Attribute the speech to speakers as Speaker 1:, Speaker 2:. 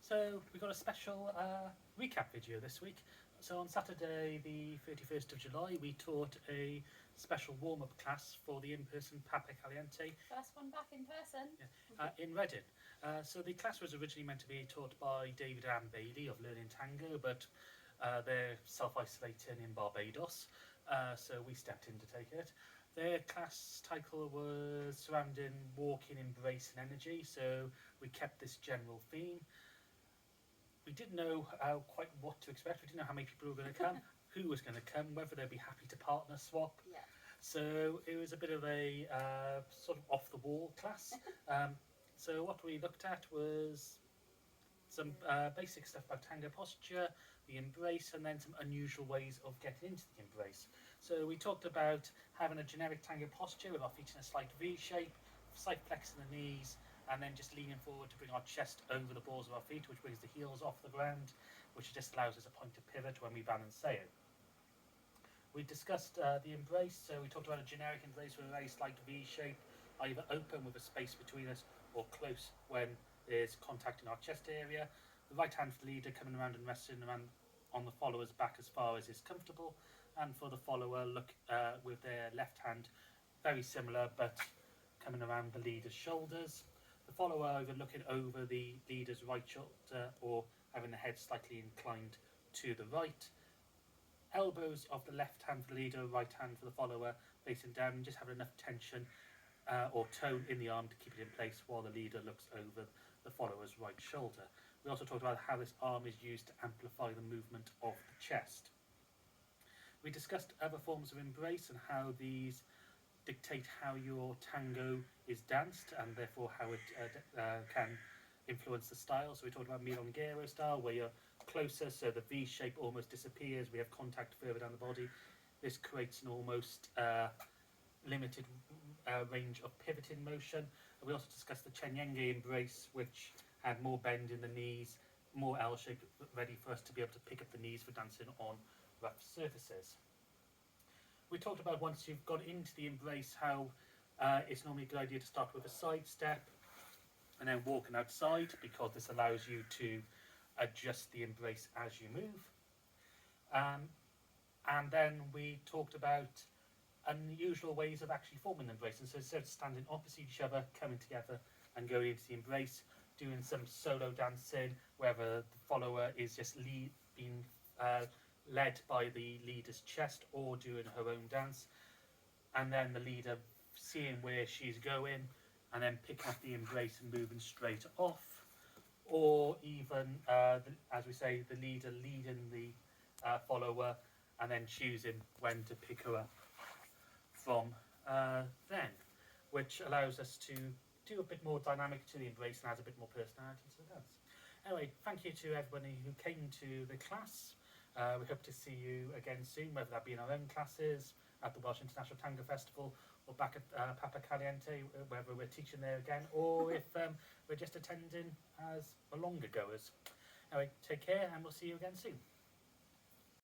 Speaker 1: So we've got a special recap video this week. So on Saturday the 31st of July we taught a special warm-up class for the in-person Papa Caliente.
Speaker 2: First one back in person.
Speaker 1: In Reading. So the class was originally meant to be taught by David and Anne Bailey of Learning Tango, but they're self-isolating in Barbados, so we stepped in to take it. Their class title was surrounding walking, embrace and energy, so we kept this general theme. We didn't know quite what to expect. We didn't know how many people were going to come, who was going to come, whether they'd be happy to partner swap.
Speaker 2: Yeah.
Speaker 1: So it was a bit of a sort of off-the-wall class. So what we looked at was some basic stuff about tango posture, the embrace, and then some unusual ways of getting into the embrace. So we talked about having a generic tango posture with our feet in a slight V shape, slight flexing the knees, and then just leaning forward to bring our chest over the balls of our feet, which brings the heels off the ground, which just allows us a point of pivot when we balance sail. We discussed the embrace, so we talked about a generic embrace with a very slight V shape, either open with a space between us or close when there's contact in our chest area. The right hand for the leader coming around and resting around on the follower's back as far as is comfortable, and for the follower look with their left hand very similar but coming around the leader's shoulders. The follower either looking over the leader's right shoulder or having the head slightly inclined to the right. Elbows of the left hand for the leader, right hand for the follower facing down, and just having enough tension or tone in the arm to keep it in place while the leader looks over the follower's right shoulder. We also talked about how this arm is used to amplify the movement of the chest. We discussed other forms of embrace and how these dictate how your tango is danced and therefore how it can influence the style. So we talked about milonguero style, where you're closer, so the V shape almost disappears. We have contact further down the body. This creates an almost limited range of pivoting motion. And we also discussed the chenyenge embrace, which had more bend in the knees, more L shape, ready for us to be able to pick up the knees for dancing on rough surfaces. We talked about once you've got into the embrace how it's normally a good idea to start with a side step and then walking outside, because this allows you to adjust the embrace as you move. And then we talked about unusual ways of actually forming the embrace. And so instead of standing opposite each other, coming together and going into the embrace, doing some solo dancing, whether the follower is just being led by the leader's chest or doing her own dance, and then the leader seeing where she's going and then picking up the embrace and moving straight off, or even as we say, the leader leading the follower and then choosing when to pick her up from then, which allows us to do a bit more dynamic to the embrace and adds a bit more personality to the dance. Anyway, thank you to everybody who came to the class. We hope to see you again soon, whether that be in our own classes, at the Welsh International Tango Festival, or back at Papa Caliente, whether we're teaching there again, or if we're just attending as longer goers. Anyway, take care and we'll see you again soon.